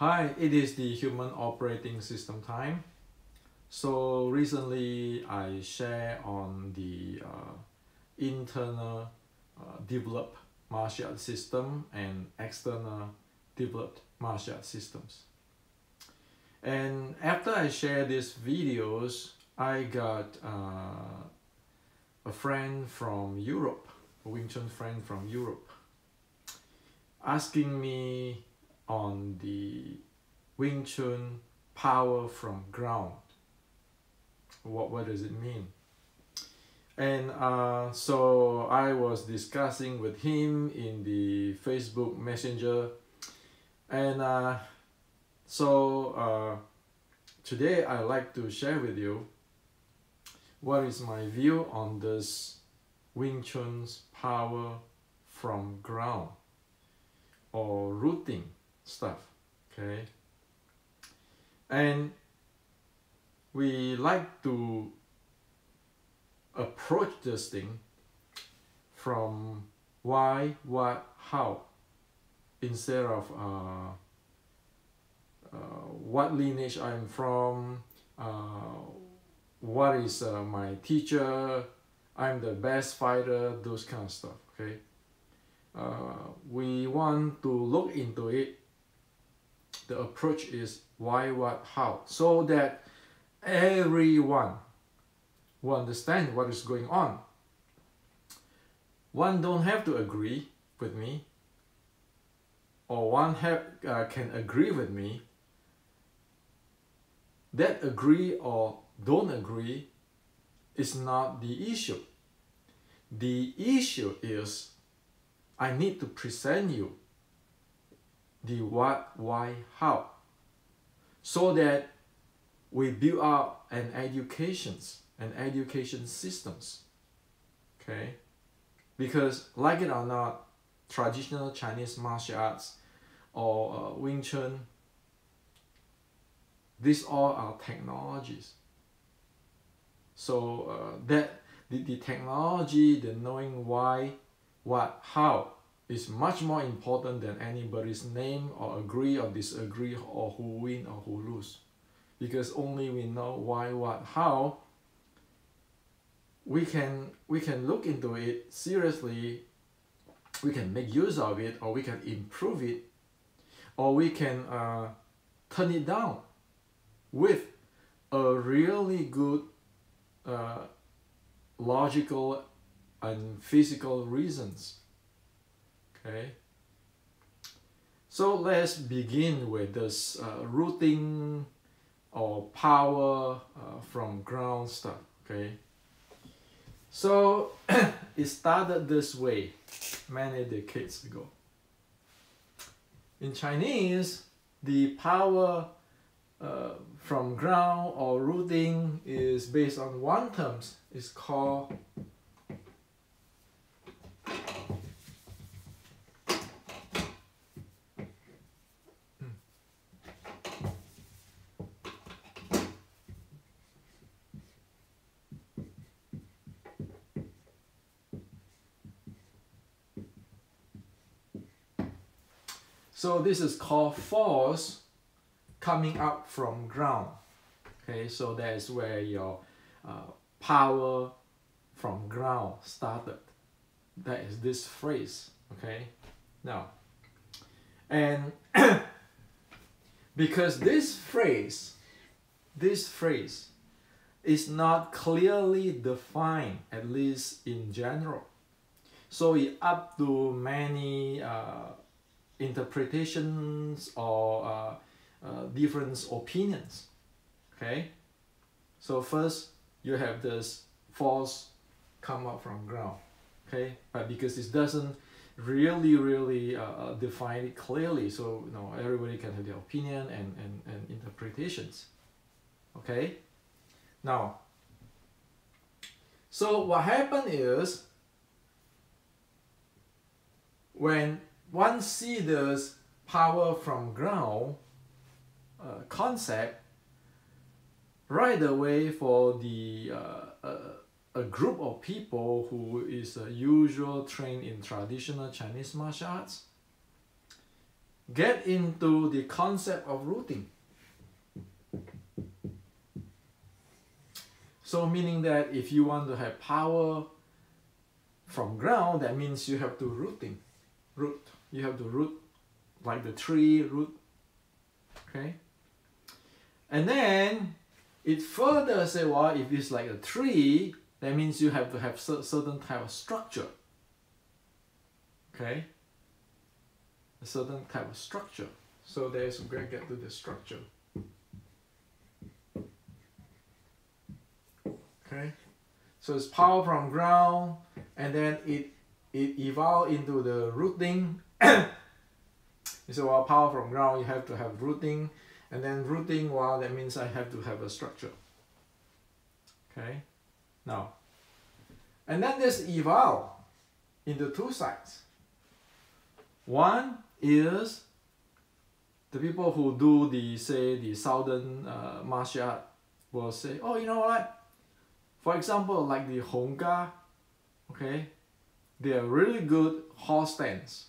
Hi, it is the human operating system time. So recently I share on the internal developed martial art system and external developed martial art systems. And after I share these videos, I got a friend from Europe, a Wing Chun friend from Europe, asking me on the Wing Chun power from ground. What does it mean? And so I was discussing with him in the Facebook Messenger, and today I like to share with you what is my view on this Wing Chun's power from ground or rooting stuff, okay? And we like to approach this thing from why, what, how, instead of what lineage I'm from, what is my teacher, I'm the best fighter, those kind of stuff, okay? We want to look into it. The approach is why, what, how, so that everyone will understand what is going on. One don't have to agree with me, or one can agree with me. That agree or don't agree is not the issue. The issue is I need to present you the what, why, how, so that we build up an education systems, okay? Because like it or not, traditional Chinese martial arts or Wing Chun, these all are technologies. So that the technology, the knowing why, what, how is much more important than anybody's name or agree or disagree or who win or who lose. Because only we know why, what, how, we can look into it seriously, we can make use of it, or we can improve it, or we can turn it down with a really good logical and physical reasons. Okay, so let's begin with this rooting or power from ground stuff. Okay, so it started this way many decades ago. In Chinese, the power from ground or rooting is based on one term. It's called so this is called force coming up from ground. Okay, so that is where your power from ground started. That is this phrase. Okay, now, and because this phrase is not clearly defined, at least in general, so it's up to many interpretations or different opinions. Okay, so first you have this force come up from ground. Okay, but because it doesn't really define it clearly, so everybody can have their opinion and interpretations. Okay, now, so what happened is when one sees this power from ground concept, right away for the a group of people who is usual trained in traditional Chinese martial arts, get into the concept of rooting. So meaning that if you want to have power from ground, that means you have to root. You have to root like the tree root. Okay. And then it further say, well, if it's like a tree, that means you have to have certain type of structure. Okay. A certain type of structure. So there's we're gonna get to the structure. Okay. So it's power from ground, and then it evolved into the rooting. You say, well, power from ground, you have to have rooting, and then rooting, well, that means I have to have a structure. Okay. Now, and then there's evolve into two sides. One is the people who do the southern martial art will say, oh, you know what? For example, like the Hongga, okay, they are really good horse stance.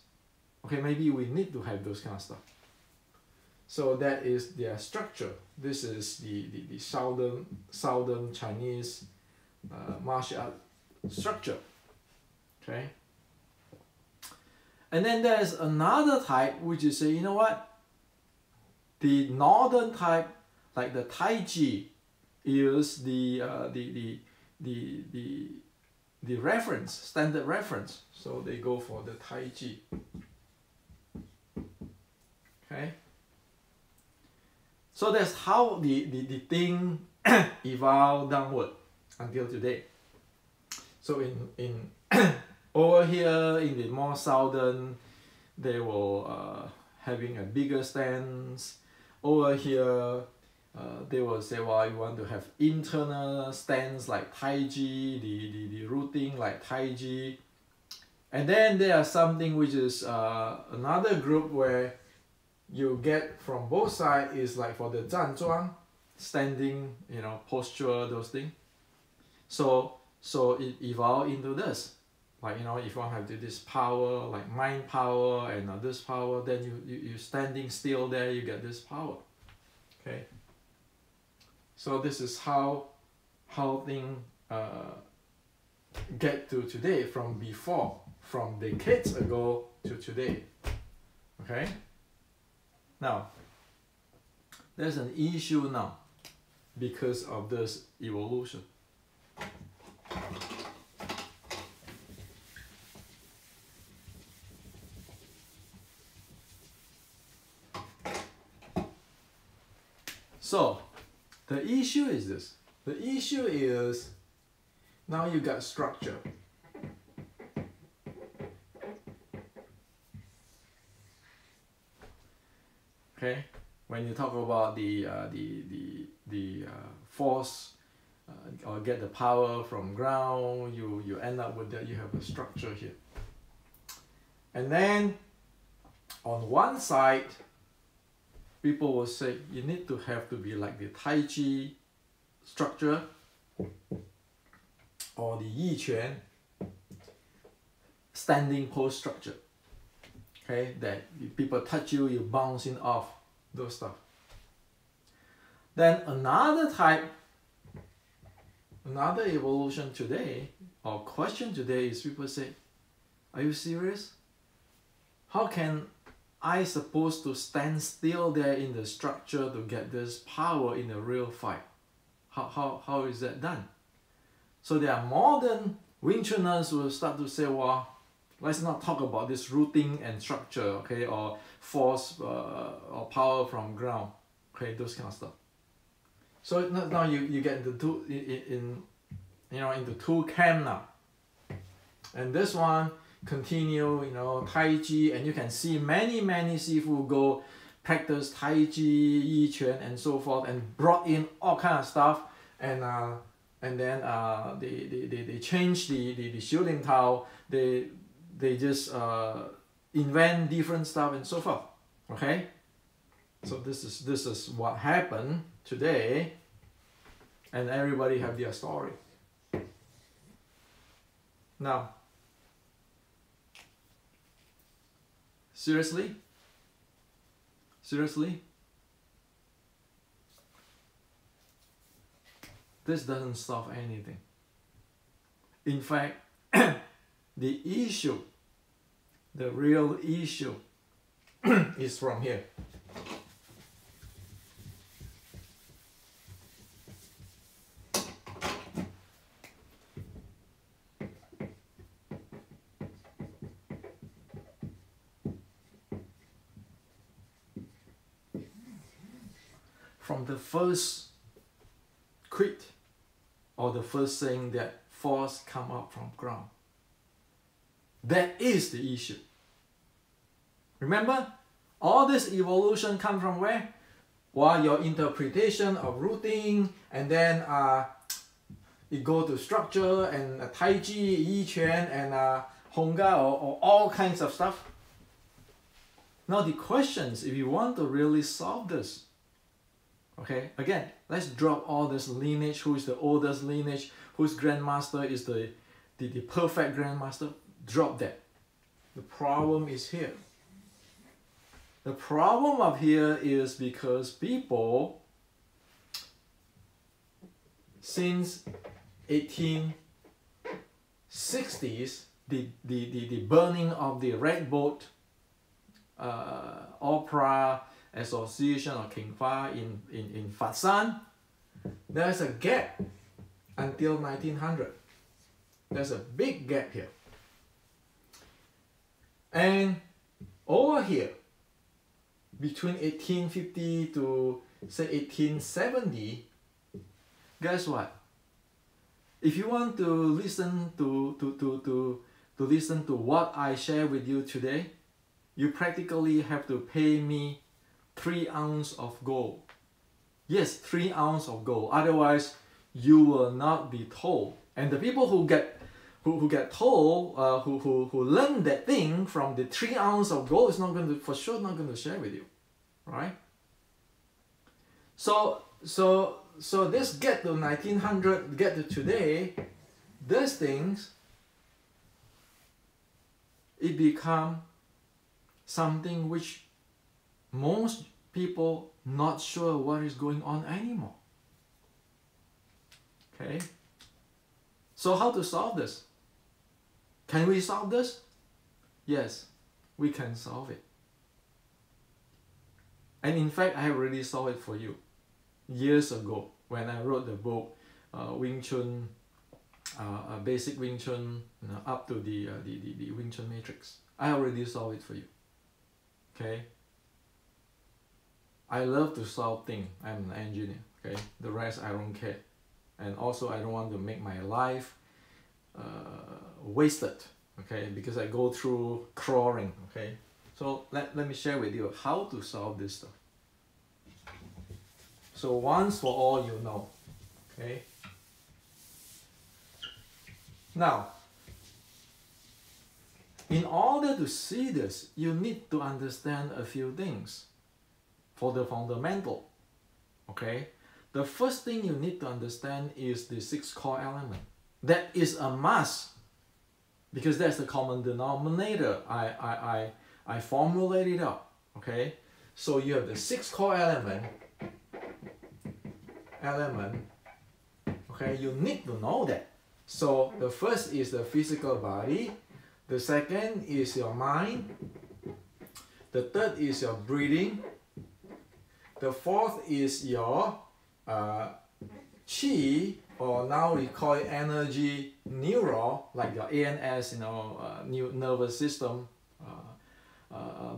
Okay, maybe we need to have those kind of stuff. So that is their structure. This is the southern Chinese martial art structure. Okay. And then there's another type which is say, you know what? The northern type, like the Tai Chi, is the reference, standard reference. So they go for the Tai Chi. Okay. So that's how the thing evolved downward until today. So in over here in the more southern, they were having a bigger stance. Over here, they will say, well, you want to have internal stance like Tai Chi, the rooting like Tai Chi. And then there are something which is another group where you get from both sides is like for the 站桩, standing, you know, posture, those things. So it evolved into this. Like, you know, if you want to have this power, like mind power and this power, then you standing still there, you get this power. Okay. So this is how things get to today, from before, from decades ago to today. Okay. Now, there's an issue now because of this evolution. So, the issue is this. The issue is, now you got structure. Okay, when you talk about the force or get the power from ground, you end up with that. You have a structure here, and then on one side, people will say you need to have to be like the Tai Chi structure or the Yi Quan standing pose structure. Okay, that people touch you, you bouncing off, those stuff. Then another type, another evolution today, or question today is people say, are you serious? How can I supposed to stand still there in the structure to get this power in a real fight? How is that done? So there are modern Wing Chuners who will start to say, well, let's not talk about this rooting and structure, okay, or force or power from ground, okay, those kind of stuff. So now you get into into two camp now, and this one continue, you know, Tai Chi, and you can see many Sifu go practice Tai Chi, Yi Quan, and so forth, and brought in all kind of stuff, and then they change the Xiu Ling Tao, they just invent different stuff and so forth. Okay, so this is what happened today, and everybody have their story. Now, seriously, Seriously? This doesn't solve anything. In fact, the issue, the real issue is from here. From the first quit, or the first saying that force come up from ground. That is the issue. Remember, all this evolution come from where? Well, your interpretation of rooting, and then it go to structure and Tai Chi, Yi Quan, and Honga, or all kinds of stuff. Now the questions, if you want to really solve this, okay, again, let's drop all this lineage, who is the oldest lineage, whose grandmaster is the perfect grandmaster. Drop that. The problem is here. The problem of here is because people, since 1860s, the burning of the Red Boat Opera Association or King Fa in Fat San, there's a gap until 1900. There's a big gap here. And over here, between 1850 to say 1870, guess what? If you want to listen to listen to what I share with you today, you practically have to pay me 3 ounces of gold. Yes, 3 ounces of gold. Otherwise, you will not be told. And the people who get told, who learn that thing from the 3 ounces of gold is not going to, for sure, not going to share with you, right? So this get to 1900, get to today, these things, it become something which most people not sure what is going on anymore. Okay? So how to solve this? Can we solve this? Yes, we can solve it. And in fact, I have already solved it for you years ago when I wrote the book Wing Chun, Basic Wing Chun, up to the Wing Chun Matrix. I already solved it for you. Okay? I love to solve things. I'm an engineer. Okay? The rest I don't care. And also I don't want to make my life wasted. Okay? Because I go through crawling. Okay? So let me share with you how to solve this stuff. So once for all, you know. Okay? Now, in order to see this, you need to understand a few things for the fundamental. Okay? The first thing you need to understand is the 6 core element. That is a must, because that's the common denominator. I formulate it up. Okay? So you have the 6 core element. Okay, you need to know that. So the first is the physical body. The second is your mind. The third is your breathing. The fourth is your chi, or now we call it energy neural, like your ANS, new nervous system,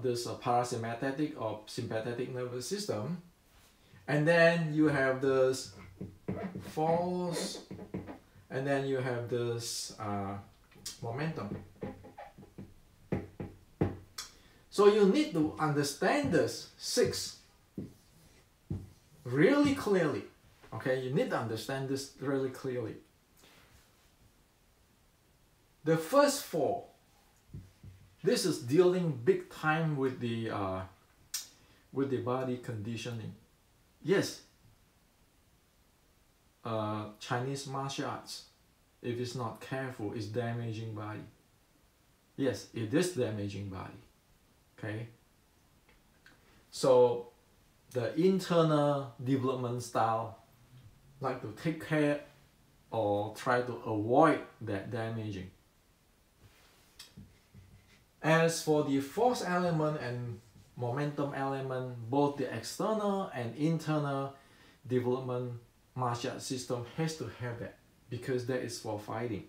this parasympathetic or sympathetic nervous system. And then you have this force, and then you have this momentum. So you need to understand this 6 really clearly. Okay, you need to understand this really clearly. The first 4, this is dealing big time with the body conditioning. Yes, Chinese martial arts, if it's not careful, is damaging body. Yes, it is damaging body. Okay. So the internal development style like to take care or try to avoid that damaging. As for the force element and momentum element, both the external and internal development martial art system has to have that, because that is for fighting.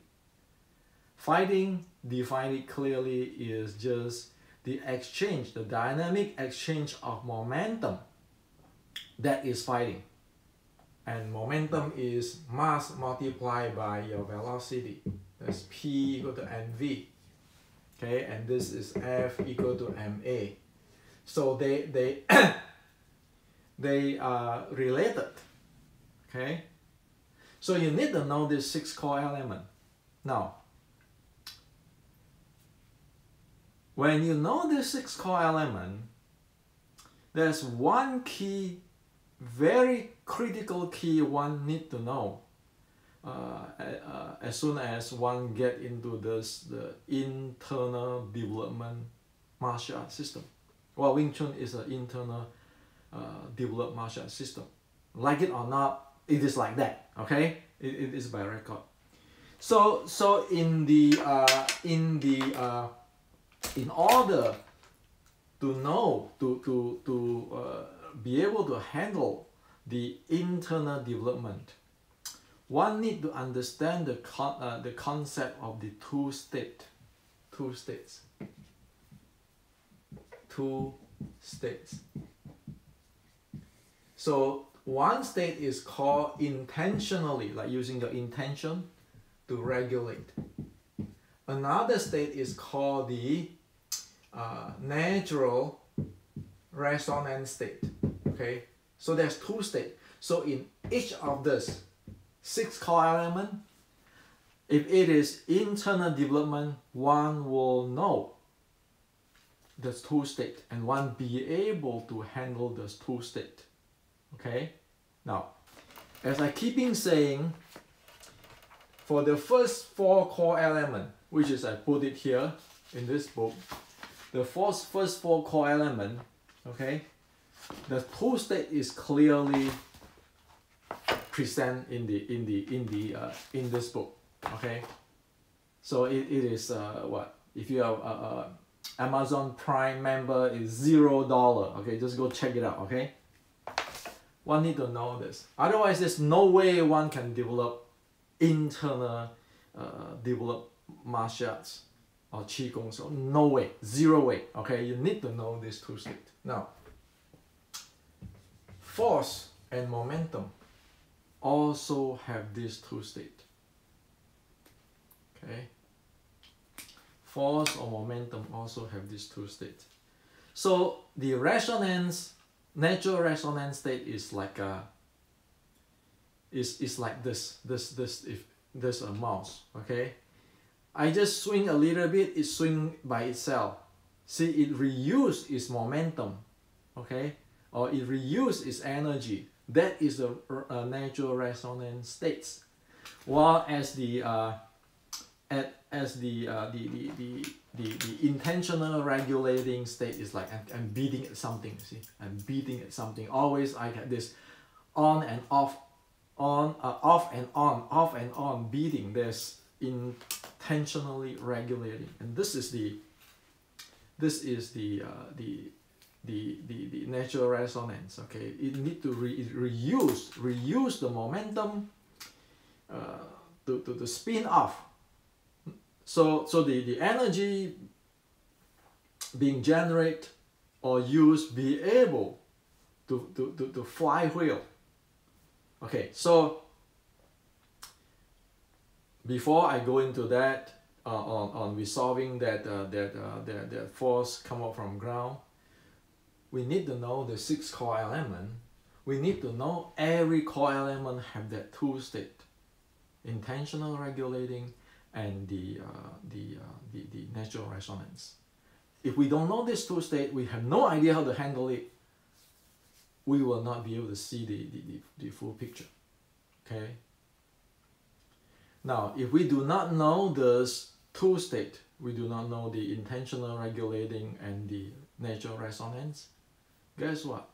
Fighting, defined clearly, is just the exchange, the dynamic exchange of momentum. That is fighting. And momentum is mass multiplied by your velocity. That's P equal to mv. Okay, and this is F equal to ma. So they they are related. Okay, so you need to know this 6 core element. Now, when you know this 6 core element, there's one key, very critical key one need to know as soon as one get into this, the internal development martial art system. Well, Wing Chun is an internal developed martial art system. Like it or not, it is like that. Okay, it is by record. So in order to know, to be able to handle the internal development, one need to understand the concept of the two states. So one state is called intentionally, like using the intention to regulate. Another state is called the natural resonance state. Okay, so there's 2 states. So in each of this 6 core element, if it is internal development, one will know there's 2 states and one be able to handle those 2 states. Okay, now as I keep in saying, for the first 4 core element, which is I put it here in this book, the first 4 core element, okay, the 2 state is clearly present in this book. Okay, so it is what, if you are Amazon Prime member, is $0. Okay, just go check it out. Okay, one need to know this, otherwise there's no way one can develop internal develop martial arts or qigong. So no way, 0 way. Okay, you need to know these 2 states. Now, force and momentum also have these 2 states. Okay, force or momentum also have these 2 states. So the resonance, natural resonance state is like is like this. If there's a mouse, okay, I just swing a little bit, it swing by itself. See, it reuse its momentum, okay, or it reuse its energy. That is the natural resonance states. While as the intentional regulating state is like I'm beating at something. See, I'm beating at something. Always I get this on and off, off and on beating. There's intentionally regulating, and this is the natural resonance. Okay, it need to reuse the momentum to spin off. So the energy being generated or used be able to fly wheel. Okay, so before I go into that on resolving that force come up from ground, we need to know the 6 core element. We need to know every core element have that 2 state: intentional regulating and the natural resonance. If we don't know these 2 states, we have no idea how to handle it. We will not be able to see the full picture. Okay. Now, if we do not know those 2 states, we do not know the intentional regulating and the natural resonance, guess what?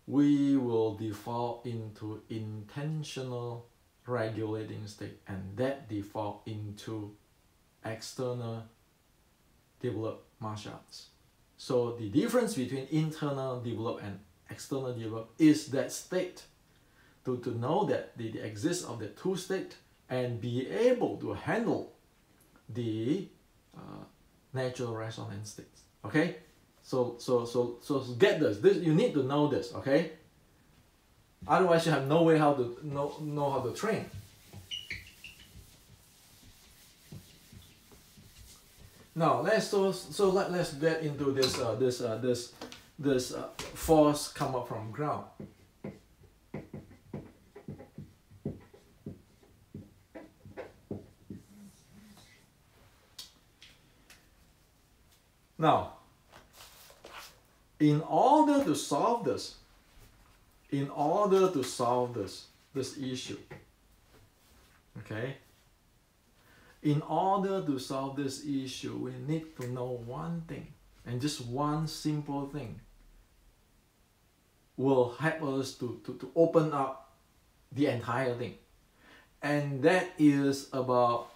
We will default into intentional regulating state, and that default into external developed martial arts. So the difference between internal developed and external developed is that state, to know that the existence of the two states and be able to handle the natural resonance states. Okay, so get this. You need to know this. Okay, otherwise you have no way how to know how to train. Now let's get into this force come up from ground. Now, in order to solve this issue, okay, in order to solve this issue, we need to know one thing, and just one simple thing will help us to open up the entire thing, and that is about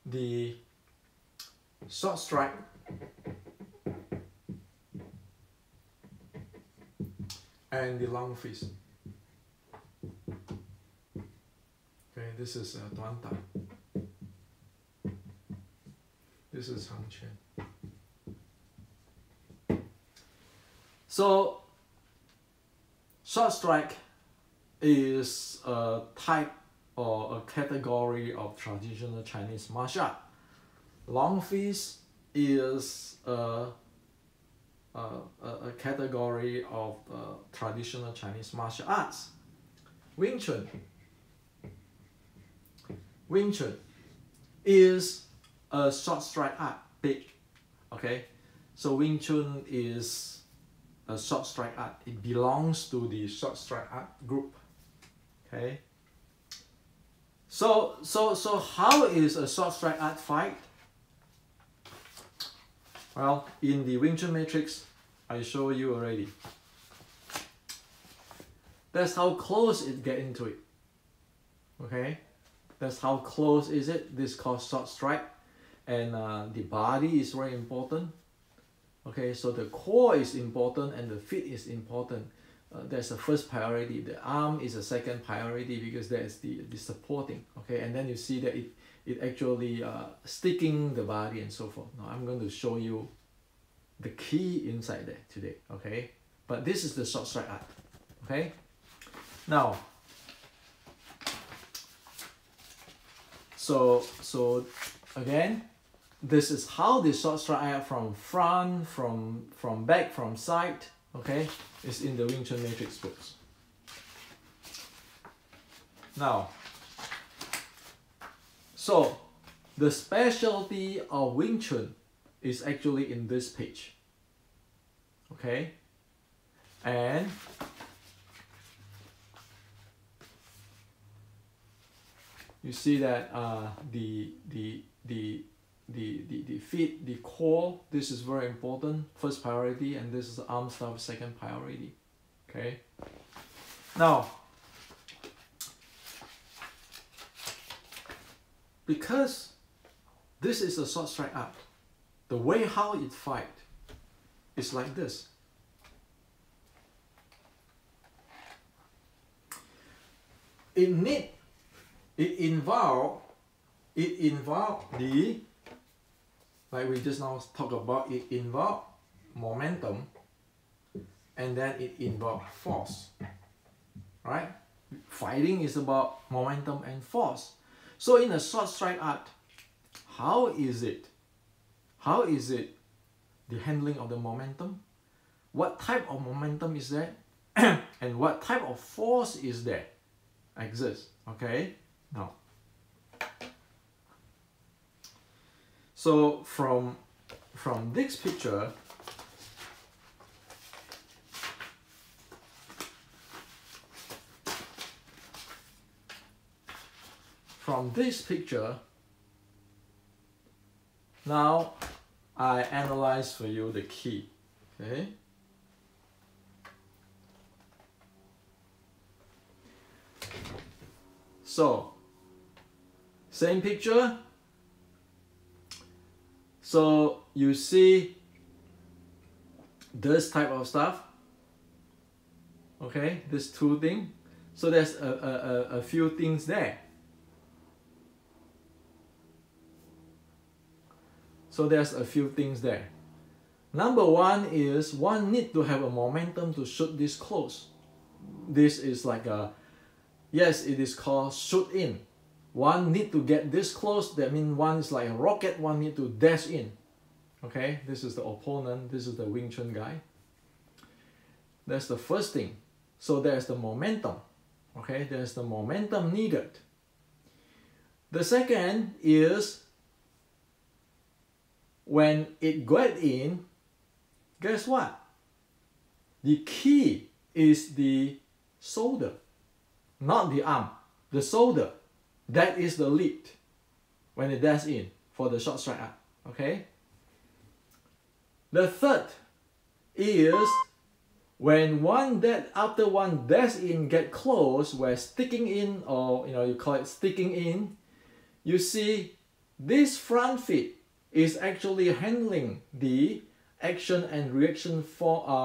the short strike and the long fist. Okay, this is Duan Tai. This is Hang Quan. So, short strike is a type or a category of traditional Chinese martial art. Long fist is a category of traditional Chinese martial arts. Wing Chun is a short strike art, big. Okay, so Wing Chun is a short strike art. It belongs to the short strike art group. Okay. So how is a short strike art fight? Well, in the Wing Chun matrix, I show you already. That's how close it get into it. Okay, that's how close is it. This is called short strike, and the body is very important. Okay, so the core is important and the feet is important. That's the first priority. The arm is a second priority because that's the supporting. Okay, and then you see that it actually sticking the body and so forth. Now I'm going to show you the key inside there today. Okay, but this is the short strike art. Okay, now so again, this is how the short strike art from front, from back, from side. Okay, is in the Wing Chun matrix books. Now, so the specialty of Wing Chun is actually in this page. Okay, and you see that the feet, the core, this is very important, first priority, and this is the arm staff, second priority. Okay, now because this is a short strike art, the way how it fight is like this. It involve the, like we just now talked about, it involve momentum, and then it involve force, right? Fighting is about momentum and force. So in a short strike art, how is it the handling of the momentum? What type of momentum is there? And what type of force is there exists? Okay, now so from this picture, now I analyze for you the key. Okay, So same picture. So you see this type of stuff. Okay, this two thing. So there's a few things there. So there's a few things there. Number one is one need to have a momentum to shoot this close. This is like a, yes, it is called shoot in. One need to get this close. That means one is like a rocket. One need to dash in. Okay, this is the opponent. This is the Wing Chun guy. That's the first thing. So there's the momentum. Okay, there's the momentum needed. The second is when it got in, guess what? The key is the shoulder, not the arm. The shoulder, that is the lead when it dash in for the short strike up. Okay. The third is when after one dash in get close, where sticking in, or you call it sticking in, you see this front feet is actually handling the action and reaction force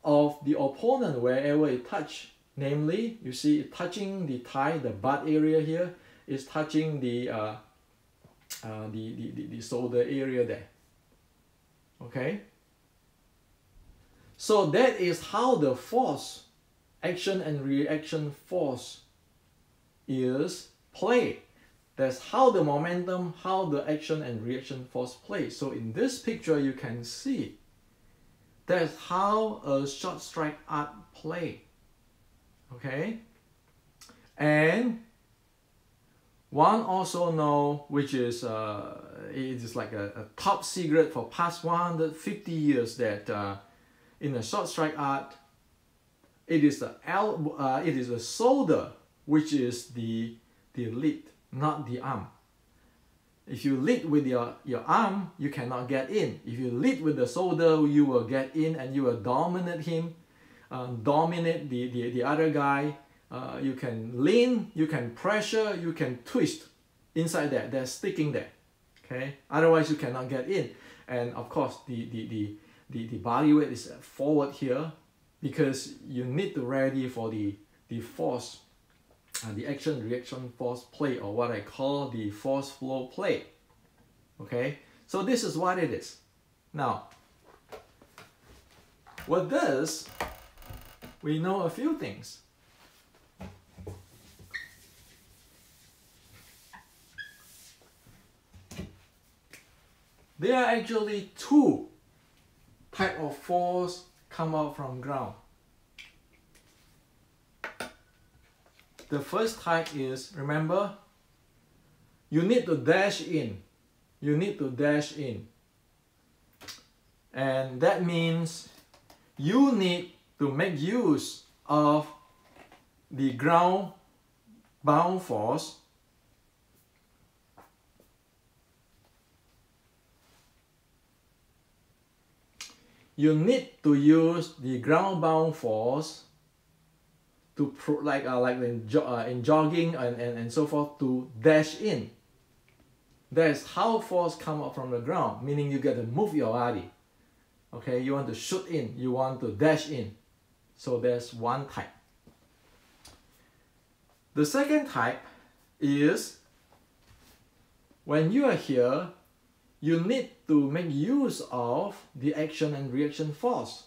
of the opponent wherever it touch. Namely, you see it touching the thigh, the butt area here is touching the shoulder area there. Okay. So that is how the force, action and reaction force is played. That's how the momentum, how the action and reaction force play. So in this picture, you can see that's how a short strike art play. Okay? And one also know, which is it is like a top secret for past 150 years, that in a short strike art, it is the shoulder which is the lead, not the arm. If you lead with your arm, you cannot get in. If you lead with the shoulder, you will get in and you will dominate him, dominate the other guy. You can lean, you can pressure, you can twist inside there. They're sticking there. Okay. Otherwise, you cannot get in. And of course, the body weight is forward here because you need to ready for the force, the action reaction force play, or what I call the force flow play. Okay. So this is what it is. Now, with this, we know a few things. There are actually two type of force come out from ground. The first type is, remember, you need to dash in. You need to dash in. And that means you need to make use of the ground bound force you need to use the ground bound force to like in jogging and so forth, to dash in. That's how force come up from the ground, meaning you get to move your body. Okay, you want to shoot in, you want to dash in. So there's one type. The second type is when you are here, you need to make use of the action and reaction force.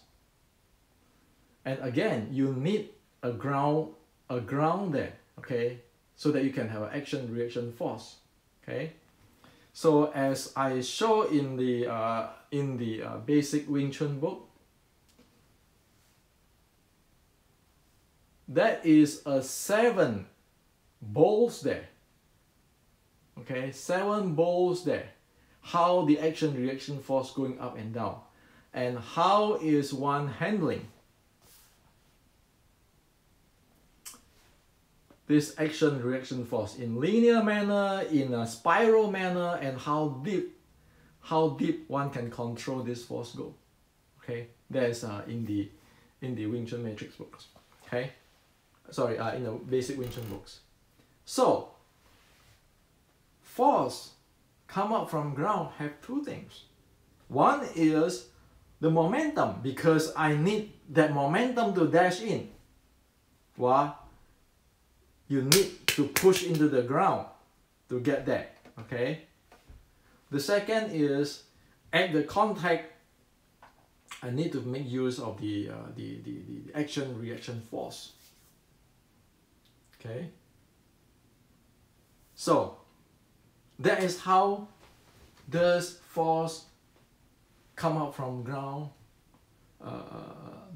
And again, you need a ground there, okay, so that you can have an action reaction force. Okay, so as I show in the basic Wing Chun book, that is a 7 balls there. Okay, 7 balls there. How the action reaction force going up and down, and how is one handling this action reaction force in linear manner, in a spiral manner, and how deep one can control this force go. Okay, that's in the Wing Chun matrix books. Okay, Sorry, in the basic Wing Chun books. So, force come up from ground have two things. One is the momentum, because I need that momentum to dash in. Well, you need to push into the ground to get there, okay? The second is, at the contact, I need to make use of the action-reaction force. Okay? So, that is how this force come out from ground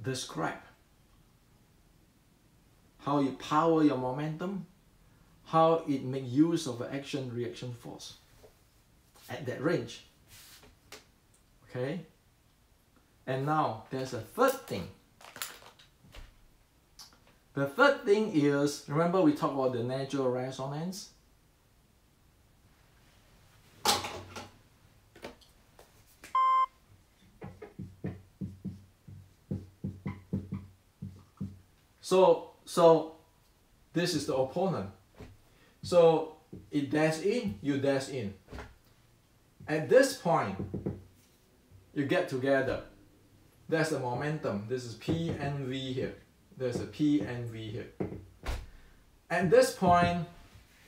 describe. How you power your momentum, how it make use of the action-reaction force at that range. Okay? And now there's a third thing. The third thing is, remember we talked about the natural resonance? So this is the opponent. So it dash in, you dash in. At this point, you get together. There's the momentum. This is P and V here. There's a P and V here. At this point,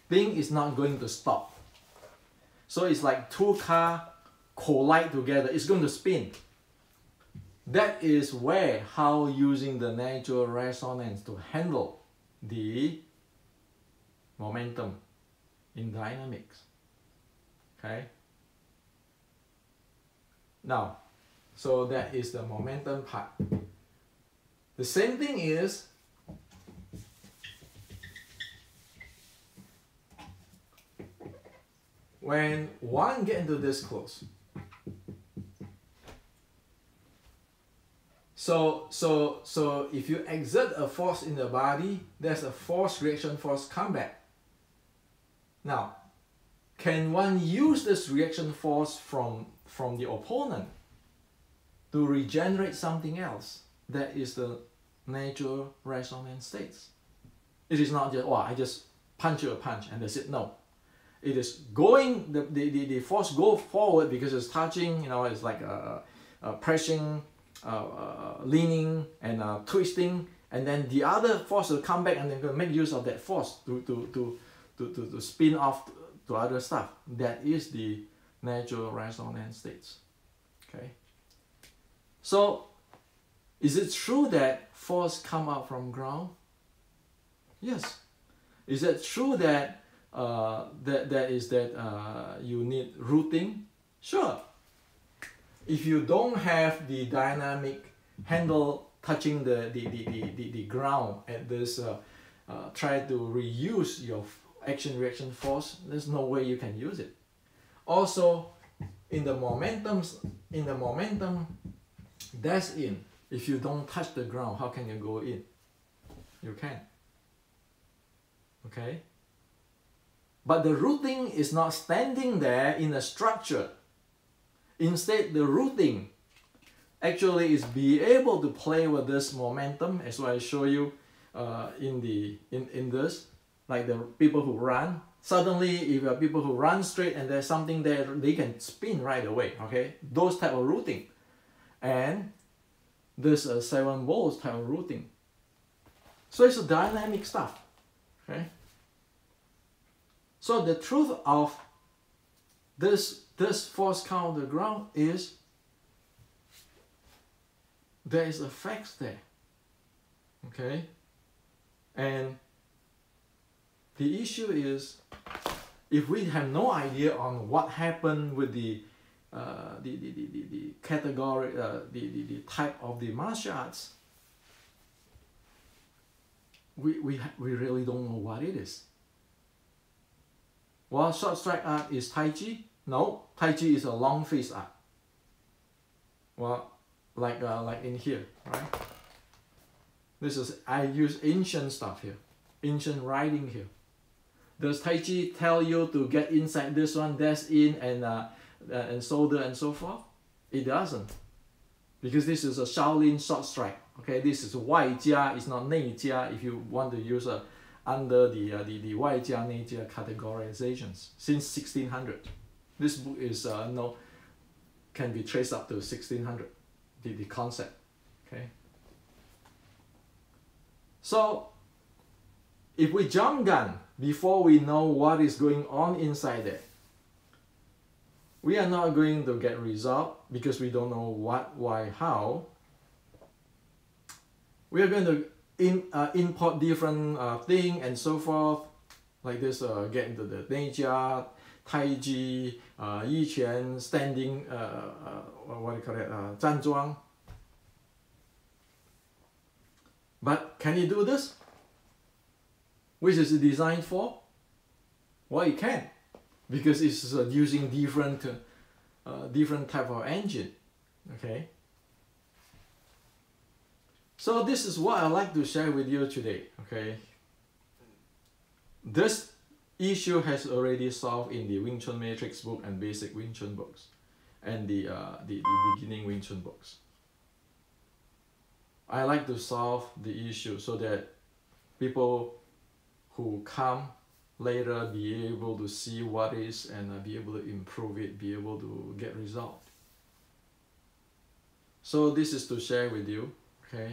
thing is not going to stop. So it's like two cars collide together. It's going to spin. That is where how using the natural resonance to handle the momentum in dynamics. Okay? Now, so that is the momentum part. The same thing is when one get into this close. So if you exert a force in the body, there's a force reaction force comeback. Now, can one use this reaction force from the opponent to regenerate something else? That is the natural resonance states. It is not just, oh, I just punch you a punch and that's it. No. It is going, the force go forward because it's touching, it's like pressing, leaning and twisting, and then the other force will come back and then make use of that force to spin off to other stuff. That is the natural resonance states. Okay. So, is it true that force come out from ground? Yes. Is it true that you need rooting? Sure. If you don't have the dynamic handle touching the ground at this, try to reuse your action-reaction force, there's no way you can use it. Also, in the momentum dash in, if you don't touch the ground, how can you go in? You can. Okay? But the rooting is not standing there in a structure. Instead, the rooting actually is be able to play with this momentum, as I show you in this, like the people who run. Suddenly, if you have people who run straight and there's something there, they can spin right away. Okay, those type of rooting, and this 7 volts type of rooting. So it's a dynamic stuff. Okay. So the truth of this force count on the ground is there is effects there. Okay, and the issue is if we have no idea on what happened with the category, the type of the martial arts, we really don't know what it is. Well, short strike art is Tai Chi? No, Tai Chi is a long face art. Well, like in here, right? This is, I use ancient stuff here, ancient writing here. Does Tai Chi tell you to get inside this one, dash in and shoulder and so forth? It doesn't, because this is a Shaolin short strike. Okay, this is 外加, it's not 内加. If you want to use under the 外加内加categorizations since 1600, this book is can be traced up to 1600. The concept. Okay. So if we jump gun before we know what is going on inside there, we are not going to get result because we don't know what, why, how. We are going to import different thing and so forth, like this. Get into the Neijia, Taiji, Yi Quan, standing, what do you call it, 站桩. But can you do this? Which is it designed for? Well, it can, because it's using different type of engine. Okay. So this is what I like to share with you today. Okay. This issue has already solved in the Wing Chun Matrix book and basic Wing Chun books, and the beginning Wing Chun books. I like to solve the issue so that people who come later be able to see what is and be able to improve it, be able to get result. So this is to share with you. Okay,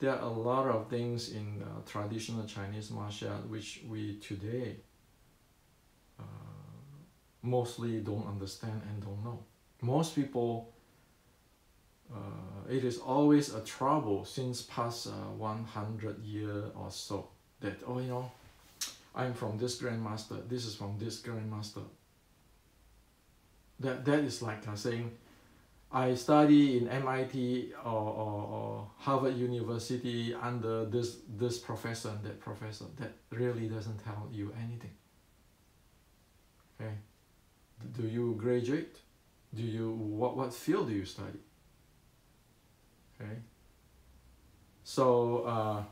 there are a lot of things in traditional Chinese martial art which we today mostly don't understand and don't know. Most people, it is always a trouble since past 100 years or so that, oh, you know, I'm from this grandmaster, this is from this grandmaster. That is like saying, I study in MIT or Harvard University under this professor and that professor. That really doesn't tell you anything. Okay, do you graduate? Do you what field do you study? Okay, so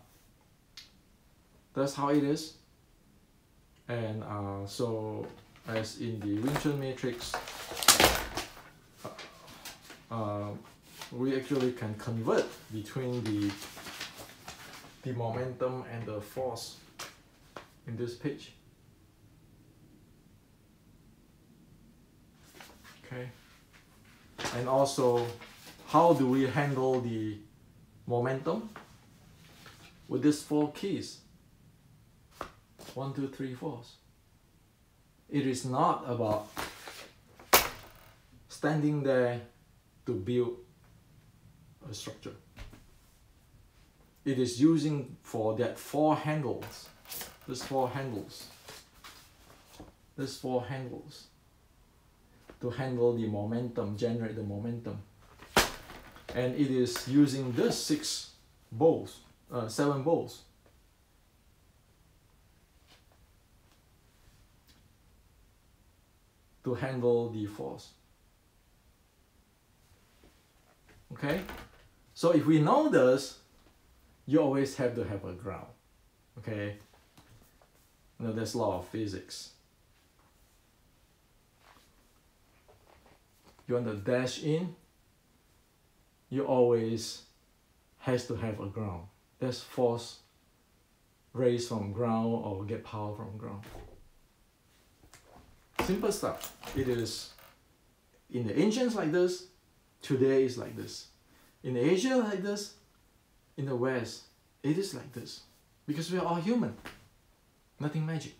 that's how it is. And so as in the Wing Chun Matrix, we actually can convert between the momentum and the force in this page. Okay, and also how do we handle the momentum with these 4 keys? 1, 2, 3, 4. It is not about standing there to build a structure. It is using for that 4 handles. These 4 handles. These 4 handles to handle the momentum, generate the momentum. And it is using this 6 balls, 7 balls. To handle the force. Okay, so if we know this, you always have to have a ground. Okay, now that's law of physics. You want to dash in, you always has to have a ground. That's force raised from ground or get power from ground. Simple stuff. It is in the ancients like this, today is like this. In Asia like this, in the West, it is like this. Because we are all human. Nothing magic.